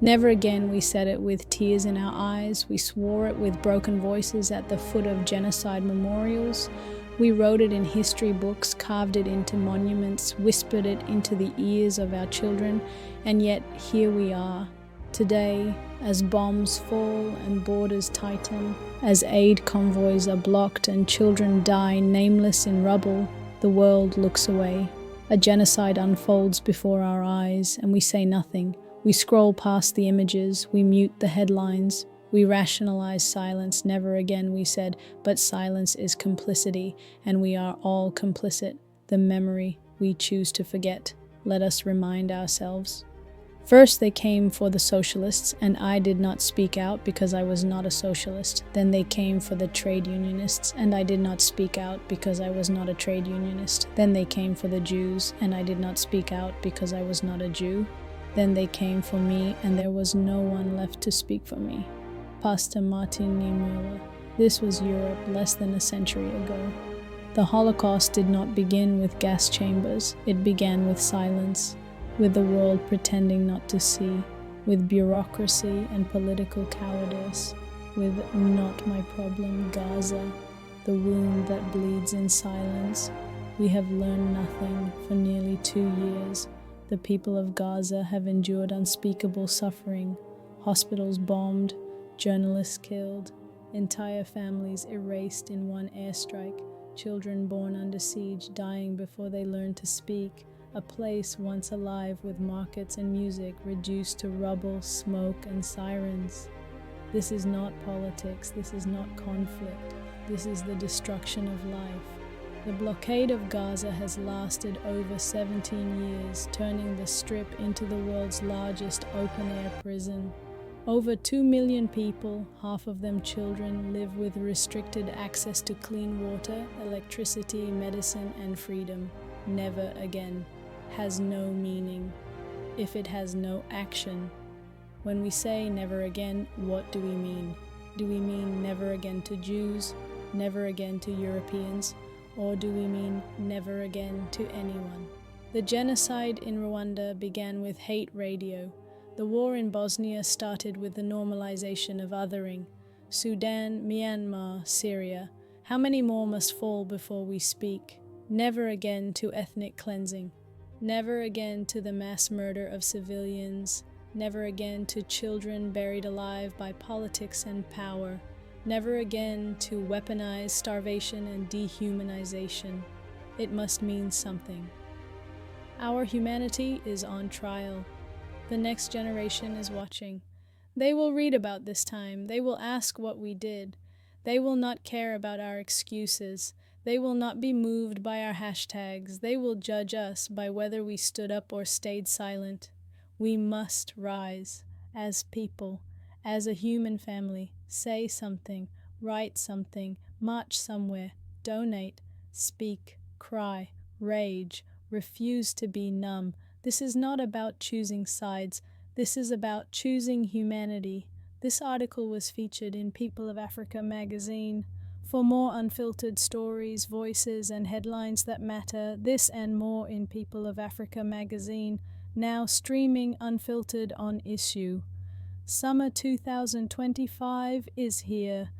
Never again, we said it with tears in our eyes. We swore it with broken voices at the foot of genocide memorials. We wrote it in history books, carved it into monuments, whispered it into the ears of our children, and yet here we are. Today, as bombs fall and borders tighten, as aid convoys are blocked and children die nameless in rubble, the world looks away. A genocide unfolds before our eyes, and we say nothing. We scroll past the images, we mute the headlines, we rationalize silence. Never again, we said, but silence is complicity, and we are all complicit. The memory we choose to forget. Let us remind ourselves. First they came for the socialists, and I did not speak out because I was not a socialist. Then they came for the trade unionists, and I did not speak out because I was not a trade unionist. Then they came for the Jews, and I did not speak out because I was not a Jew. Then they came for me, and there was no one left to speak for me. Pastor Martin Niemöller. This was Europe less than a century ago. The Holocaust did not begin with gas chambers. It began with silence, with the world pretending not to see, with bureaucracy and political cowardice, with "not my problem, Gaza," the wound that bleeds in silence. We have learned nothing for nearly 2 years. The people of Gaza have endured unspeakable suffering, hospitals bombed, journalists killed, entire families erased in one airstrike, children born under siege dying before they learn to speak, a place once alive with markets and music reduced to rubble, smoke, and sirens. This is not politics, this is not conflict, this is the destruction of life. The blockade of Gaza has lasted over 17 years, turning the Strip into the world's largest open-air prison. Over 2 million people, half of them children, live with restricted access to clean water, electricity, medicine, and freedom. Never again has no meaning if it has no action. When we say never again, what do we mean? Do we mean never again to Jews, never again to Europeans? Or do we mean never again to anyone? The genocide in Rwanda began with hate radio. The war in Bosnia started with the normalization of othering. Sudan, Myanmar, Syria. How many more must fall before we speak? Never again to ethnic cleansing. Never again to the mass murder of civilians. Never again to children buried alive by politics and power. Never again to weaponize starvation and dehumanization. It must mean something. Our humanity is on trial. The next generation is watching. They will read about this time. They will ask what we did. They will not care about our excuses. They will not be moved by our hashtags. They will judge us by whether we stood up or stayed silent. We must rise as people, as a human family. Say something, write something, march somewhere, donate, speak, cry, rage, refuse to be numb. This is not about choosing sides. This is about choosing humanity. This article was featured in People of Africa magazine. For more unfiltered stories, voices, and headlines that matter, this and more in People of Africa magazine, now streaming unfiltered on Issue. Summer 2025 is here.